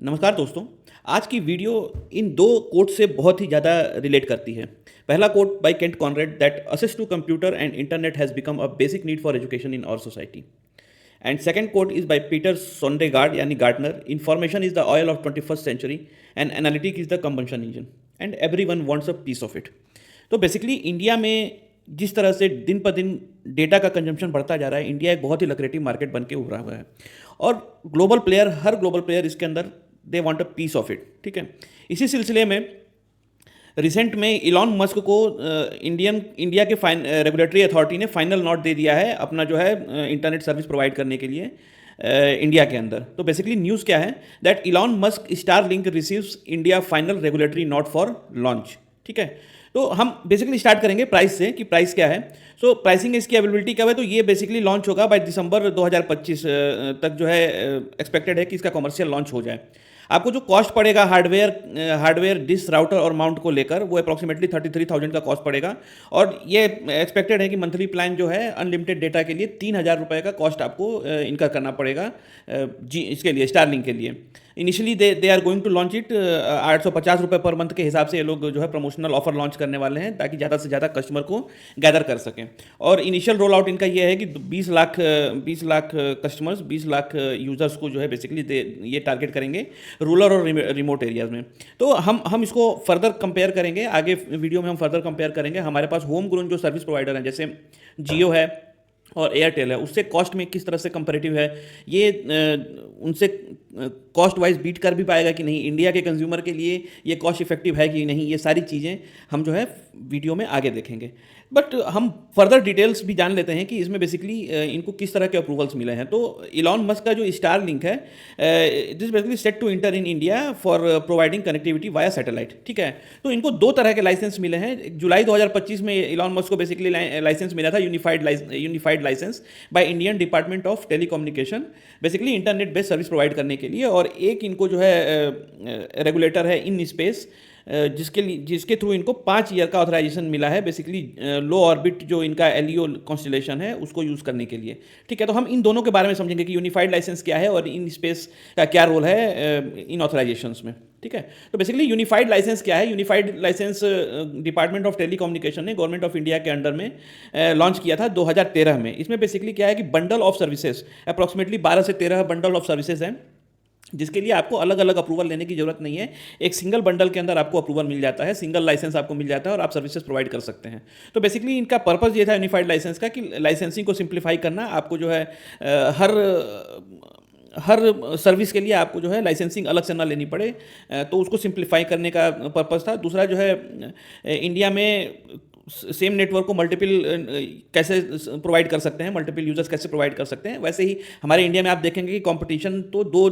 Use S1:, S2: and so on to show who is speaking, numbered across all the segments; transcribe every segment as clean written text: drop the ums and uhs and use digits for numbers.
S1: नमस्कार दोस्तों। आज की वीडियो इन दो कोट से बहुत ही ज़्यादा रिलेट करती है। पहला quote by Kent Conrad that access to computer and internet has become a basic need for education in our society. And second quote is by Peter Sondergaard यानी Gardner, information is the oil of 21st century and analytic is the combustion engine and everyone wants a piece of it. तो basically India में जिस तरह से दिन पर दिन data का कंजम्पशन बढ़ता जा रहा है, इंडिया एक बहुत ही लक्रेटिव मार्केट बन के उभरा हुआ है और हर ग्लोबल प्लेयर इसके अंदर they want a piece of it. ठीक है, इसी सिलसिले में रिसेंट में इलॉन मस्क को इंडिया के रेगुलेटरी अथॉरिटी ने फाइनल नोट दे दिया है अपना जो है इंटरनेट सर्विस प्रोवाइड करने के लिए इंडिया के अंदर। तो बेसिकली न्यूज़ क्या है that Elon Musk star link receives India final regulatory note for launch. ठीक है, तो हम बेसिकली स्टार्ट करेंगे प्राइस से कि प्राइस क्या है। सो प्राइसिंग इसकी अवेलेबिलिटी क्या है, तो ये बेसिकली लॉन्च होगा बाय दिसंबर 2025 तक जो है एक्सपेक्टेड है कि इसका कमर्शियल लॉन्च हो जाए। आपको जो कॉस्ट पड़ेगा हार्डवेयर डिश राउटर और माउंट को लेकर वो अप्रॉक्सीमेटली 33,000 का कॉस्ट पड़ेगा और ये एक्सपेक्टेड है कि मंथली प्लान जो है अनलिमिटेड डेटा के लिए 3,000 रुपये का कॉस्ट आपको इनका करना पड़ेगा जी इसके लिए स्टारलिंक के लिए। Initially they are going to launch it 850 रुपये पर मंथ के हिसाब से ये लोग जो है प्रमोशनल ऑफर लॉन्च करने वाले हैं ताकि ज़्यादा से ज़्यादा कस्टमर को गैदर कर सकें। और इनिशियल रोल आउट इनका ये है कि 20 लाख कस्टमर्स 20 लाख यूज़र्स को जो है बेसिकली ये टारगेट करेंगे रूरल और रिमोट एरियाज़ में। तो हम इसको फर्दर कंपेयर करेंगे, आगे वीडियो में हम फर्दर कंपेयर करेंगे। हमारे पास होम ग्रोन जो सर्विस प्रोवाइडर हैं जैसे जियो है और एयरटेल है, उससे कॉस्ट में किस तरह से कंपैरेटिव है, ये उनसे कॉस्ट वाइज बीट कर भी पाएगा कि नहीं, इंडिया के कंज्यूमर के लिए ये कॉस्ट इफेक्टिव है कि नहीं, ये सारी चीज़ें हम जो है वीडियो में आगे देखेंगे। बट हम फर्दर डिटेल्स भी जान लेते हैं कि इसमें बेसिकली इनको किस तरह के अप्रूवल्स मिले हैं। तो इलॉन मस्क का जो स्टार लिंक है this basically set to enter in India for providing connectivity via satellite. ठीक है, तो इनको दो तरह के लाइसेंस मिले हैं। जुलाई 2025 में इलॉन मस्क को बेसिकली लाइसेंस मिला था unified licence by Indian department of telecommunication, basically internet based service provide करने के लिए। और एक इनको जो है रेगुलेटर है इन स्पेस जिसके थ्रू इनको 5 ईयर का ऑथराइजेशन मिला है बेसिकली लो ऑर्बिट जो इनका एलईओ कॉन्स्टलेशन है उसको यूज़ करने के लिए। ठीक है, तो हम इन दोनों के बारे में समझेंगे कि यूनिफाइड लाइसेंस क्या है और इन स्पेस का क्या रोल है इन ऑथराइजेशंस में। ठीक है, तो बेसिकली यूनिफाइड लाइसेंस क्या है। Unified licence department of telecommunication ने गवर्नमेंट ऑफ इंडिया के अंडर में लॉन्च किया था 2013 में। इसमें बेसिकली क्या है कि बंडल ऑफ सर्विसेज अप्रॉक्सीमेटली 12 से 13 बंडल ऑफ सर्विसेज हैं जिसके लिए आपको अलग अलग अप्रूवल लेने की जरूरत नहीं है। एक सिंगल बंडल के अंदर आपको अप्रूवल मिल जाता है, सिंगल लाइसेंस आपको मिल जाता है और आप सर्विसेज प्रोवाइड कर सकते हैं। तो बेसिकली इनका पर्पस ये था यूनिफाइड लाइसेंस का कि लाइसेंसिंग को सिंप्लीफाई करना। आपको जो है हर सर्विस के लिए आपको जो है लाइसेंसिंग अलग से ना लेनी पड़े, तो उसको सिंप्लीफाई करने का पर्पस था। दूसरा जो है इंडिया में सेम नेटवर्क को मल्टीपल कैसे प्रोवाइड कर सकते हैं, मल्टीपल यूजर्स कैसे प्रोवाइड कर सकते हैं। वैसे ही हमारे इंडिया में आप देखेंगे कि कंपटीशन तो दो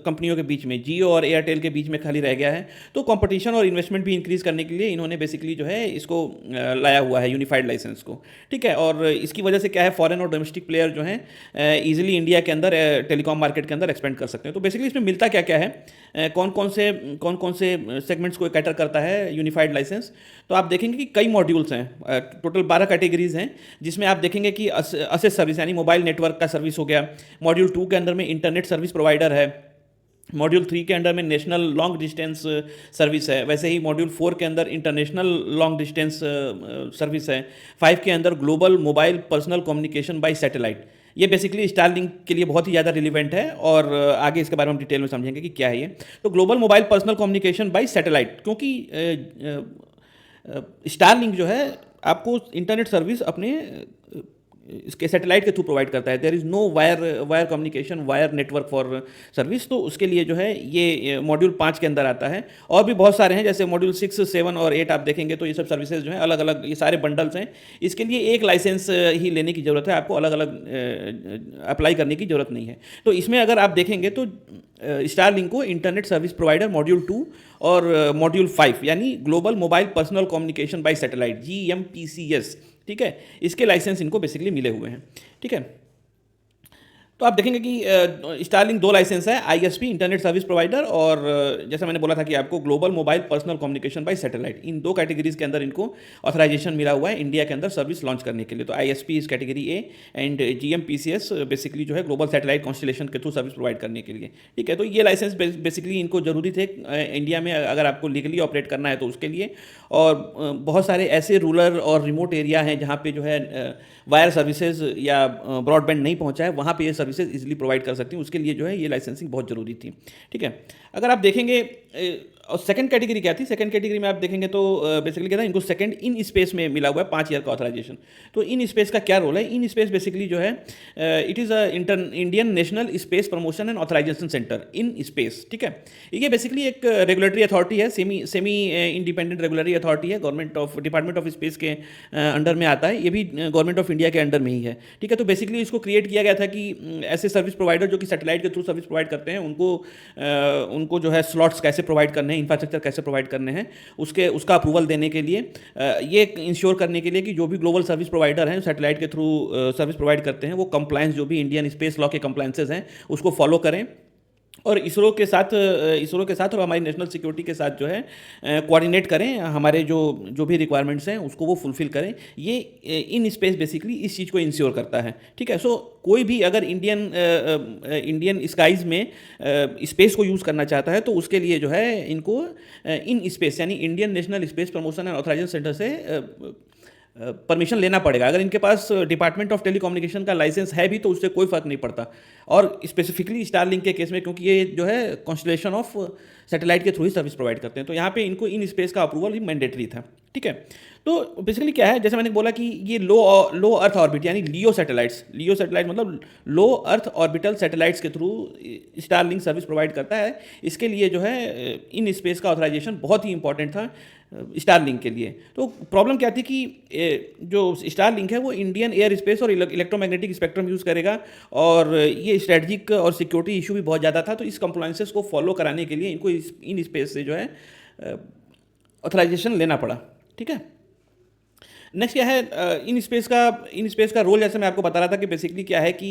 S1: कंपनियों के बीच में, जियो और एयरटेल के बीच में खाली रह गया है। तो कंपटीशन और इन्वेस्टमेंट भी इंक्रीज़ करने के लिए इन्होंने बेसिकली जो है इसको लाया हुआ है यूनिफाइड लाइसेंस को। ठीक है, और इसकी वजह से क्या है फॉरेन और डोमेस्टिक प्लेयर जो हैं ईजिली इंडिया के अंदर टेलीकॉम मार्केट के अंदर एक्सपेंड कर सकते हैं। तो बेसिकली इसमें मिलता क्या क्या है, कौन कौन से सेगमेंट्स को कैटर करता है यूनिफाइड लाइसेंस। तो आप देखेंगे कि कई मॉड्यूल्स हैं, टोटल 12 कैटेगरीज हैं जिसमें आप देखेंगे कि असेस सर्विस यानी मोबाइल नेटवर्क का सर्विस हो गया। मॉड्यूल 2 के अंदर में इंटरनेट सर्विस प्रोवाइडर है। मॉड्यूल 3 के अंदर में नेशनल लॉन्ग डिस्टेंस सर्विस है। वैसे ही मॉड्यूल 4 के अंदर इंटरनेशनल लॉन्ग डिस्टेंस सर्विस है। 5 के अंदर global mobile personal communication by satellite. ये बेसिकली स्टारलिंक के लिए बहुत ही ज़्यादा रिलेवेंट है और आगे इसके बारे में हम डिटेल में समझेंगे कि क्या है ये। तो global mobile personal communication by satellite, क्योंकि स्टारलिंक जो है आपको इंटरनेट सर्विस अपने इसके सैटेलाइट के थ्रू प्रोवाइड करता है। There is no wire communication, wire network for service. तो उसके लिए जो है ये मॉड्यूल 5 के अंदर आता है। और भी बहुत सारे हैं जैसे मॉड्यूल 6, 7 और 8 आप देखेंगे तो ये सब सर्विसेज जो हैं अलग अलग, ये सारे बंडल्स हैं। इसके लिए एक लाइसेंस ही लेने की ज़रूरत है, आपको अलग अलग अप्लाई करने की ज़रूरत नहीं है। तो इसमें अगर आप देखेंगे तो स्टारलिंक को इंटरनेट सर्विस प्रोवाइडर मॉड्यूल 2 और मॉड्यूल 5 यानी global mobile personal communication by satellite GMPCS, ठीक है, इसके लाइसेंस इनको बेसिकली मिले हुए हैं। ठीक है, तो आप देखेंगे कि स्टारलिंक दो लाइसेंस है, आईएसपी इंटरनेट सर्विस प्रोवाइडर, और जैसा मैंने बोला था कि आपको global mobile personal communication by satellite, इन दो कैटेगरीज के अंदर इनको ऑथराइजेशन मिला हुआ है इंडिया के अंदर सर्विस लॉन्च करने के लिए। तो आईएसपी इस कैटेगरी ए एंड जीएमपीसीएस बेसिकली जो है ग्लोबल सैटेलाइट कॉन्स्टलेशन के थ्रू सर्विस प्रोवाइड करने के लिए। ठीक है, तो ये लाइसेंस बेसिकली इनको जरूरी थे इंडिया में अगर आपको लीगली ऑपरेट करना है तो उसके लिए। और बहुत सारे ऐसे रूरल और रिमोट एरिया हैं जहाँ पे जो है वायर सर्विसेज या ब्रॉडबैंड नहीं पहुँचा है, वहाँ पे ये सर्विसेज इजीली प्रोवाइड कर सकती हैं। उसके लिए जो है ये लाइसेंसिंग बहुत ज़रूरी थी। ठीक है, अगर आप देखेंगे और सेकंड कैटेगरी क्या थी, सेकंड कैटेगरी में आप देखेंगे तो बेसिकली क्या था, इनको सेकंड इन स्पेस में मिला हुआ है 5 ईयर का ऑथराइजेशन। तो इन स्पेस का क्या रोल है? इन स्पेस बेसिकली जो है it is a Indian national space promotion and authorisation centre in space. ठीक है, ये बेसिकली एक रेगुलेटरी अथॉरिटी है, सेमी इंडिपेंडेंट रेगुलेटरी अथॉरिटी है, government of department of space के अंडर में आता है। ये भी गवर्नमेंट ऑफ इंडिया के अंडर में ही है। ठीक है, तो बेसिकली इसको क्रिएट किया गया था कि ऐसे सर्विस प्रोवाइडर जो कि सैटेलाइट के थ्रू सर्विस प्रोवाइड करते हैं उनको जो है स्लॉट्स कैसे प्रोवाइड करने हैं, इंफ्रास्ट्रक्चर कैसे प्रोवाइड करने हैं, उसका अप्रूवल देने के लिए, ये इंश्योर करने के लिए कि जो भी ग्लोबल सर्विस प्रोवाइडर हैं सैटेलाइट के थ्रू सर्विस प्रोवाइड करते हैं वो कंप्लायंस, जो भी इंडियन स्पेस लॉ के कंप्लायंसेस हैं उसको फॉलो करें, और इसरो के साथ और हमारी नेशनल सिक्योरिटी के साथ जो है कोऑर्डिनेट करें, हमारे जो भी रिक्वायरमेंट्स हैं उसको वो फुलफिल करें। ये इन स्पेस बेसिकली इस चीज़ को इंश्योर करता है। ठीक है, सो कोई भी अगर इंडियन स्काइज में स्पेस को यूज़ करना चाहता है तो उसके लिए जो है इनको इन स्पेस यानी Indian national space promotion and authorisation centre से परमिशन लेना पड़ेगा। अगर इनके पास डिपार्टमेंट ऑफ टेलीकम्युनिकेशन का लाइसेंस है भी तो उससे कोई फर्क नहीं पड़ता। और स्पेसिफिकली स्टारलिंक के केस में, क्योंकि ये जो है कॉन्स्टलेशन ऑफ सैटेलाइट के थ्रू ही सर्विस प्रोवाइड करते हैं, तो यहाँ पे इनको इन स्पेस का अप्रूवल भी मैंडेटरी था। ठीक है, तो बेसिकली क्या है, जैसे मैंने बोला कि ये लो अर्थ ऑर्बिट यानी लियो सैटेलाइट मतलब लो अर्थ ऑर्बिटल सैटेलाइट्स के थ्रू स्टारलिंक सर्विस प्रोवाइड करता है। इसके लिए जो है इन स्पेस का ऑथराइजेशन बहुत ही इंपॉर्टेंट था स्टारलिंक के लिए। तो प्रॉब्लम क्या थी कि जो स्टारलिंक है वो इंडियन एयर स्पेस और इलेक्ट्रोमैग्नेटिक स्पेक्ट्रम यूज़ करेगा, और ये स्ट्रेटजिक और सिक्योरिटी इशू भी बहुत ज़्यादा था। तो इस कंप्लायंसेस को फॉलो कराने के लिए इनको इन स्पेस से जो है ऑथराइजेशन लेना पड़ा। ठीक है, नेक्स्ट क्या है, इन स्पेस का रोल, जैसे मैं आपको बता रहा था कि बेसिकली क्या है कि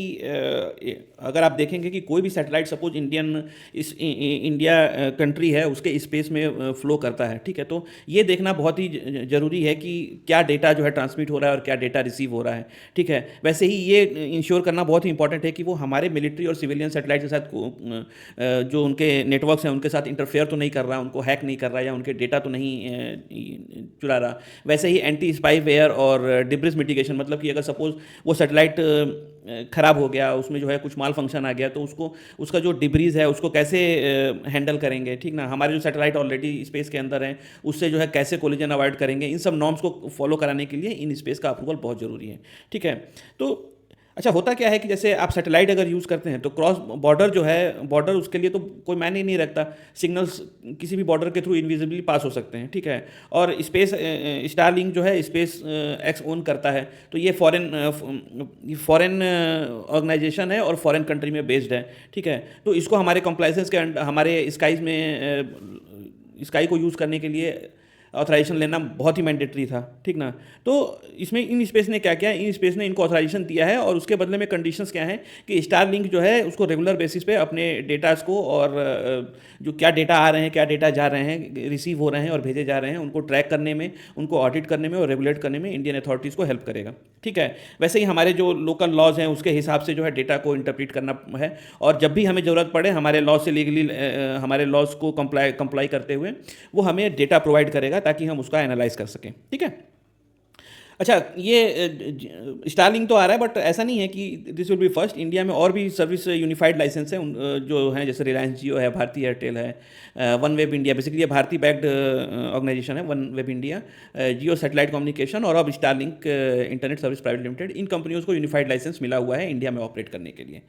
S1: अगर आप देखेंगे कि कोई भी सैटेलाइट सपोज इंडिया कंट्री है उसके स्पेस में फ्लो करता है। ठीक है, तो ये देखना बहुत ही ज़रूरी है कि क्या डेटा जो है ट्रांसमिट हो रहा है और क्या डेटा रिसीव हो रहा है। ठीक है, वैसे ही ये इंश्योर करना बहुत ही इंपॉर्टेंट है कि वो हमारे मिलिट्री और सिविलियन सैटेलाइट के साथ जो उनके नेटवर्क्स हैं उनके साथ इंटरफेयर तो नहीं कर रहा, उनको हैक नहीं कर रहा या उनके डेटा तो नहीं चुरा रहा। वैसे ही एंटी स्पाई वेयर और डिब्रिस मिटिगेशन, मतलब कि अगर सपोज वो सैटेलाइट ख़राब हो गया, उसमें जो है कुछ माल फंक्शन आ गया, तो उसका जो डिब्रीज है उसको कैसे हैंडल करेंगे। ठीक ना, हमारे जो सैटेलाइट ऑलरेडी स्पेस के अंदर हैं उससे जो है कैसे कोलिजन अवॉइड करेंगे, इन सब नॉर्म्स को फॉलो कराने के लिए इन स्पेस का अप्रूवल बहुत ज़रूरी है। ठीक है, तो अच्छा होता क्या है कि जैसे आप सैटेलाइट अगर यूज़ करते हैं तो क्रॉस बॉर्डर जो है, बॉर्डर उसके लिए तो कोई मायने ही नहीं रखता, सिग्नल्स किसी भी बॉर्डर के थ्रू इनविजिबली पास हो सकते हैं। ठीक है, और स्पेस स्टारलिंक जो है स्पेस एक्स ओन करता है, तो ये फॉरेन ऑर्गेनाइजेशन है और फॉरेन कंट्री में बेस्ड है। ठीक है, तो इसको हमारे कंप्लायंसेस के हमारे स्काईज में स्काई को यूज़ करने के लिए ऑथराइजेशन लेना बहुत ही मैंडेटरी था। ठीक ना, तो इसमें इन स्पेस ने क्या किया, इन स्पेस ने इनको ऑथराइजेशन दिया है, और उसके बदले में कंडीशंस क्या हैं कि स्टारलिंक जो है उसको रेगुलर बेसिस पे अपने डेटास को और जो क्या डेटा आ रहे हैं, क्या डेटा जा रहे हैं, रिसीव हो रहे हैं और भेजे जा रहे हैं, उनको ट्रैक करने में, उनको ऑडिट करने में और रेगुलेट करने में इंडियन अथॉरिटीज़ को हेल्प करेगा। ठीक है, वैसे ही हमारे जो लोकल लॉज हैं उसके हिसाब से जो है डेटा को इंटरप्रेट करना है, और जब भी हमें ज़रूरत पड़े हमारे लॉज से लीगली हमारे लॉज को कंप्लाई करते हुए वो हमें डेटा प्रोवाइड करेगा ताकि हम उसका एनालाइज कर सकें। ठीक है, अच्छा ये स्टारलिंक तो आ रहा है, बट ऐसा नहीं है कि this will be first. India में और भी सर्विस यूनिफाइड लाइसेंस हैं जो हैं, जैसे रिलायंस जियो है, भारती एयरटेल है, वन वेब इंडिया, बेसिकली ये भारतीय बैक्ड ऑर्गेनाइजेशन है, OneWeb India, Jio satellite communication और अब Starlink internet service private limited, इन कंपनियों को यूनिफाइड लाइसेंस मिला हुआ है इंडिया में ऑपरेट करने के लिए।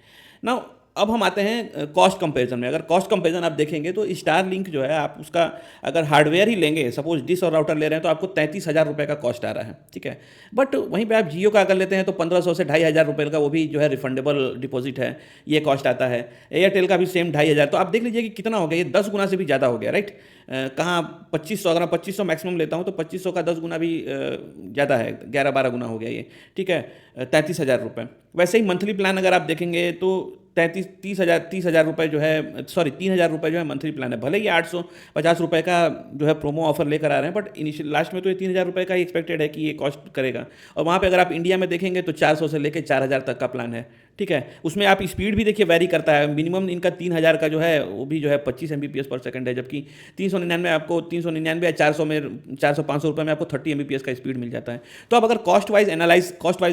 S1: नाउ अब हम आते हैं कॉस्ट कंपैरिजन में। अगर कॉस्ट कंपैरिजन आप देखेंगे तो स्टारलिंक जो है, आप उसका अगर हार्डवेयर ही लेंगे, सपोज डिश और राउटर ले रहे हैं, तो आपको 33,000 रुपये का कॉस्ट आ रहा है, ठीक है। बट वहीं पे आप जियो का अगर लेते हैं तो 1,500 से 2,500 रुपये का, वो भी जो है रिफंडेबल डिपॉजिट है, ये कॉस्ट आता है। एयरटेल का भी सेम 2,500। तो आप देख लीजिए कि कितना हो गया, ये 10 गुना से भी ज़्यादा हो गया, राइट। कहाँ 2500, अगर मैं 2500 मैक्सिमम लेता हूँ तो 2500 का 10 गुना भी ज़्यादा है, 11-12 गुना हो गया ये, ठीक है। 33,000 रुपये। वैसे ही मंथली प्लान अगर आप देखेंगे तो 30,000 रुपये जो है, सॉरी 3,000 रुपये जो है मंथली प्लान है। भले ही 850 रुपये का जो है प्रोमो ऑफर लेकर आ रहे हैं, बट इनिशियल लास्ट में तो ये 3,000 रुपये का ही एक्सपेक्टेड है कि ये कॉस्ट करेगा। और वहाँ पे अगर आप इंडिया में देखेंगे तो 400 से लेकर 4,000 तक का प्लान है, ठीक है। उसमें आप स्पीड भी देखिए वेरी करता है। मिनिमम इनका 3,000 का जो है वो भी जो है 25 Mbps/s है, जबकि 399 आपको 399 या 400 में 400-500 रुपये में आपको 30 Mbps का स्पीड मिल जाता है। तो अब अगर कॉस्ट वाइज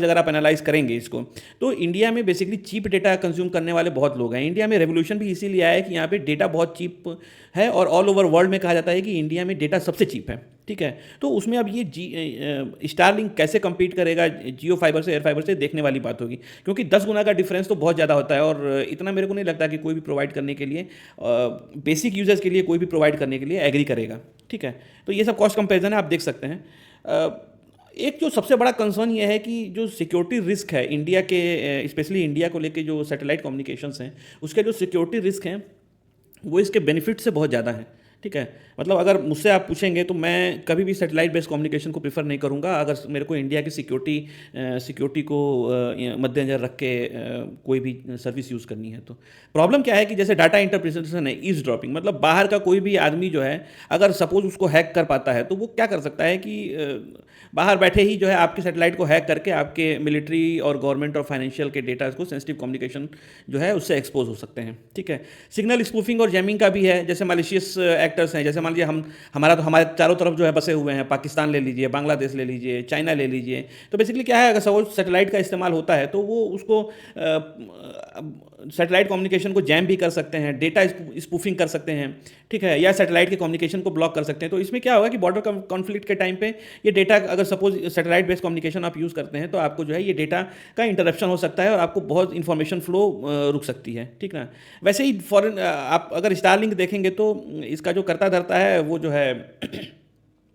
S1: अगर आप एनालाइज करेंगे इसको, तो इंडिया में बेसिकली चीप डेटा कंज्यूम करने वाले बहुत लोग हैं। इंडिया में रेवोल्यूशन भी इसीलिए आया है कि यहाँ पे डेटा बहुत चीप है, और ऑल ओवर वर्ल्ड में कहा जाता है कि इंडिया में डेटा सबसे चीप है, ठीक है। तो उसमें अब ये स्टारलिंक कैसे compete करेगा जियो फाइबर से, एयर फाइबर से, देखने वाली बात होगी। क्योंकि 10 गुना का डिफरेंस तो बहुत ज़्यादा होता है, और इतना मेरे को नहीं लगता कि कोई भी प्रोवाइड करने के लिए, बेसिक यूजर्स के लिए कोई भी प्रोवाइड करने के लिए एग्री करेगा, ठीक है। तो ये सब कॉस्ट कंपेरिजन है, आप देख सकते हैं। एक जो सबसे बड़ा कंसर्न ये है कि जो सिक्योरिटी रिस्क है इंडिया के, स्पेशली इंडिया को लेके जो सैटेलाइट कम्युनिकेशंस हैं, उसके जो सिक्योरिटी रिस्क हैं वो इसके बेनिफिट से बहुत ज़्यादा है, ठीक है। मतलब अगर मुझसे आप पूछेंगे तो मैं कभी भी सैटेलाइट बेस्ड कम्युनिकेशन को प्रीफर नहीं करूंगा, अगर मेरे को इंडिया की सिक्योरिटी को मद्देनजर रख के कोई भी सर्विस यूज़ करनी है। तो प्रॉब्लम क्या है कि जैसे डाटा इंटरप्रिटेशन है, ईज ड्रॉपिंग, मतलब बाहर का कोई भी आदमी जो है, अगर सपोज उसको हैक कर पाता है, तो वो क्या कर सकता है कि बाहर बैठे ही जो है आपके सैटेलाइट को हैक करके आपके मिलिट्री और गवर्नमेंट और फाइनेंशियल के डेटा को, सेंसिटिव कम्युनिकेशन जो है उससे एक्सपोज हो सकते हैं, ठीक है। सिग्नल स्पूफिंग और जैमिंग का भी है। जैसे मालिशियस एक्टर्स हैं, जैसे मान लीजिए हमारे चारों तरफ जो है बसे हुए हैं, पाकिस्तान ले लीजिए, बांग्लादेश ले लीजिए, चाइना ले लीजिए। तो बेसिकली क्या है, अगर सपोज सैटेलाइट का इस्तेमाल होता है तो वो उसको सैटेलाइट कम्युनिकेशन को जैम भी कर सकते हैं, डेटा स्पूफिंग कर सकते हैं, ठीक है, या सैटेलाइट के कम्युनिकेशन को ब्लॉक कर सकते हैं। तो इसमें क्या होगा कि बॉर्डर कॉन्फ्लिक्ट के टाइम पे ये डेटा, अगर सपोज सैटेलाइट बेस्ड कम्युनिकेशन आप यूज़ करते हैं, तो आपको जो है ये डेटा का इंटरप्शन हो सकता है और आपको बहुत इंफॉर्मेशन फ्लो रुक सकती है, ठीक ना। वैसे ही फॉरेन आप अगर स्टारलिंक देखेंगे तो इसका जो करता धरता है वो जो है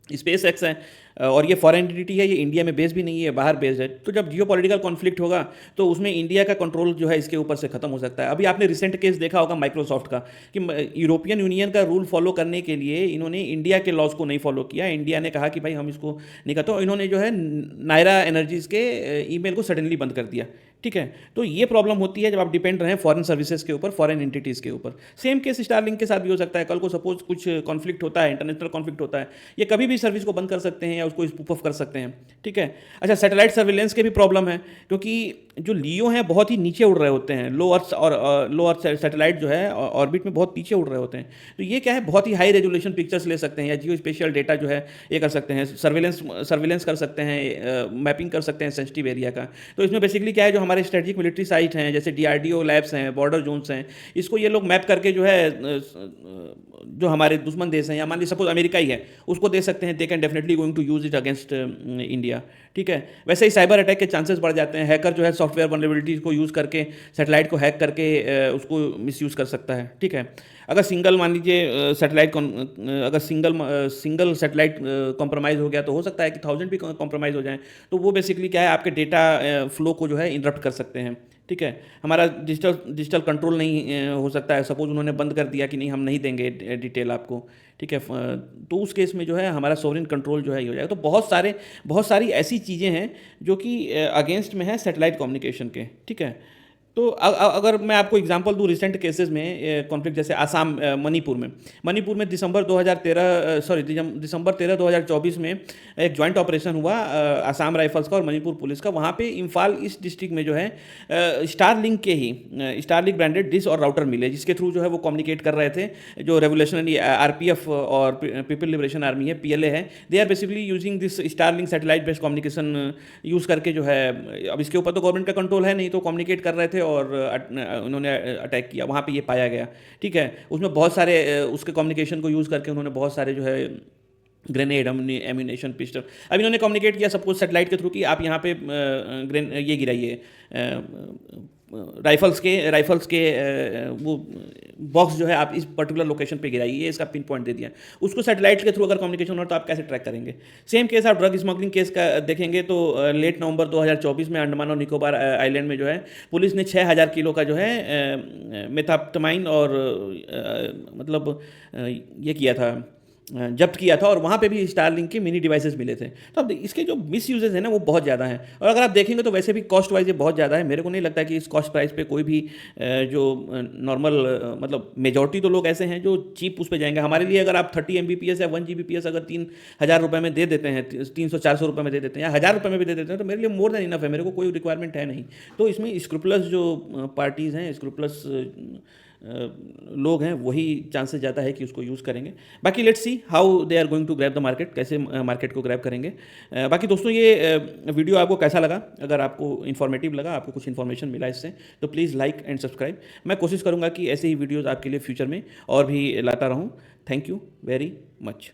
S1: स्पेस एक्स है, और ये फॉरेन एंटिटी है, ये इंडिया में बेस भी नहीं है, बाहर बेस्ड है। तो जब जियो पॉलिटिकल कॉन्फ्लिक्ट होगा तो उसमें इंडिया का कंट्रोल जो है इसके ऊपर से खत्म हो सकता है। अभी आपने रिसेंट केस देखा होगा माइक्रोसॉफ्ट का, कि यूरोपियन यूनियन का रूल फॉलो करने के लिए इन्होंने इंडिया के लॉज को नहीं फॉलो किया। इंडिया ने कहा कि भाई हम इसको नहीं करते, और इन्होंने जो है नायरा एनर्जीज के ईमेल को सडनली बंद कर दिया, ठीक है। तो ये प्रॉब्लम होती है जब आप डिपेंड रहें फॉरेन सर्विसेज के ऊपर, फॉरेन एंटिटीज़ के ऊपर। सेम केस स्टारलिंक के साथ भी हो सकता है। कल को सपोज कुछ कॉन्फ्लिक्ट होता है, इंटरनेशनल कॉन्फ्लिक्ट होता है, ये कभी भी सर्विस को बंद कर सकते हैं या उसको स्पूफ ऑफ कर सकते हैं, ठीक है। अच्छा, सैटेलाइट सर्विलेंस के भी प्रॉब्लम है, क्योंकि जो लियो हैं बहुत ही नीचे उड़ रहे होते हैं, लो अर्थ सैटेलाइट जो है ऑर्बिट में बहुत पीछे उड़ रहे होते हैं। तो ये क्या है, बहुत ही हाई रेजोल्यूशन पिक्चर्स ले सकते हैं, या जियो स्पेशियल डेटा जो है ये कर सकते हैं, सर्विलेंस कर सकते हैं, मैपिंग कर सकते हैं सेंसिटिव एरिया का। तो इसमें बेसिकली क्या है, जो हमारे स्ट्रेटेजिक मिलिट्री साइट हैं, जैसे डीआरडीओ लैब्स हैं, बॉर्डर जोन्स हैं, इसको ये लोग मैप करके जो है जो हमारे दुश्मन देश हैं, या मान लीजिए सपोज अमेरिका ही है, उसको दे सकते हैं। They can definitely going to use it against India, ठीक है। वैसे ही साइबर अटैक के चांसेस बढ़ जाते हैं। हैकर जो है सॉफ्टवेयर वल्नरेबिलिटीज को यूज़ करके सैटेलाइट को हैक करके उसको मिसयूज़ कर सकता है, ठीक है। अगर सिंगल मान लीजिए सैटेलाइट अगर सिंगल सैटेलाइट कॉम्प्रोमाइज़ हो गया तो हो सकता है कि 1000 भी कॉम्प्रोमाइज़ हो जाएं। तो वो बेसिकली क्या है, आपके डेटा फ्लो को जो है इंटरप्ट कर सकते हैं, ठीक है। हमारा डिजिटल कंट्रोल नहीं हो सकता है। सपोज उन्होंने बंद कर दिया कि नहीं हम नहीं देंगे डिटेल आपको, ठीक है। तो उस केस में जो है हमारा सोवरेन कंट्रोल जो है ये हो जाएगा। तो बहुत सारी ऐसी चीज़ें हैं जो कि अगेंस्ट में है सैटेलाइट कम्युनिकेशन के, ठीक है। तो अगर मैं आपको एग्जांपल दूँ रिसेंट केसेस में कॉन्फ्लिक्ट, जैसे आसाम मणिपुर में दिसंबर 13 2024 में एक जॉइंट ऑपरेशन हुआ आसाम राइफल्स का और मणिपुर पुलिस का। वहाँ पे इम्फाल ईस्ट डिस्ट्रिक्ट में जो है स्टारलिंक ब्रांडेड डिश और राउटर मिले, जिसके थ्रू जो है वो कम्युनिकेट कर रहे थे। जो रेवोल्यूशनरी आरपीएफ और पीपल लिबरेशन आर्मी है, पीएलए है, they are basically using this Starlink satellite based communication use करके जो है, अब इसके ऊपर तो गवर्नमेंट का कंट्रोल है नहीं, तो कम्युनिकेट कर रहे थे और उन्होंने अटैक किया। वहाँ पे ये पाया गया, ठीक है। उसमें बहुत सारे उसके कम्युनिकेशन को यूज़ करके उन्होंने बहुत सारे जो है ग्रेनेड, एम्यूनेशन, पिस्टल, अब इन्होंने कम्युनिकेट किया सबको सैटेलाइट के थ्रू कि आप यहाँ पे ये गिराइए, राइफल्स के वो बॉक्स जो है आप इस पर्टिकुलर लोकेशन पे गिराइए, ये इसका पिन पॉइंट दे दिया। उसको सैटेलाइट के थ्रू अगर कम्युनिकेशन हो तो आप कैसे ट्रैक करेंगे? सेम केस आप ड्रग स्मगलिंग केस का देखेंगे तो लेट नवंबर 2024 में अंडमान और निकोबार आइलैंड में जो है पुलिस ने 6000 किलो का जो है मेथाप्टामाइन और मतलब ये किया था, जब्त किया था, और वहाँ पे भी स्टारलिंक के मिनी डिवाइसेस मिले थे। तो अब इसके जो मिस यूजेस हैं ना वो बहुत ज़्यादा हैं, और अगर आप देखेंगे तो वैसे भी कॉस्ट वाइज ये बहुत ज़्यादा है। मेरे को नहीं लगता कि इस कॉस्ट प्राइस पे कोई भी जो नॉर्मल मतलब मेजॉरिटी तो लोग ऐसे हैं जो चीप उस पर जाएंगे। हमारे लिए अगर आप 30 MBPS या 1 Gbps अगर 3000 रुपये में दे देते हैं, 300-400 रुपये में दे देते हैं, या 1000 रुपये में भी दे देते हैं, तो मेरे लिए मोर देन इनफ है, मेरे को कोई रिक्वायरमेंट है नहीं। तो इसमें स्क्रूपलस जो पार्टीज़ हैं, स्क्रूपलस लोग हैं, वही चांसेस ज़्यादा है कि उसको यूज़ करेंगे। बाकी let's see how they are going to grab the market, कैसे मार्केट को ग्रैब करेंगे। बाकी दोस्तों ये वीडियो आपको कैसा लगा? अगर आपको इन्फॉर्मेटिव लगा, आपको कुछ इन्फॉर्मेशन मिला इससे, तो प्लीज़ लाइक एंड सब्सक्राइब। मैं कोशिश करूँगा कि ऐसे ही वीडियोज़ आपके लिए फ्यूचर में और भी लाता रहूँ। Thank you very much.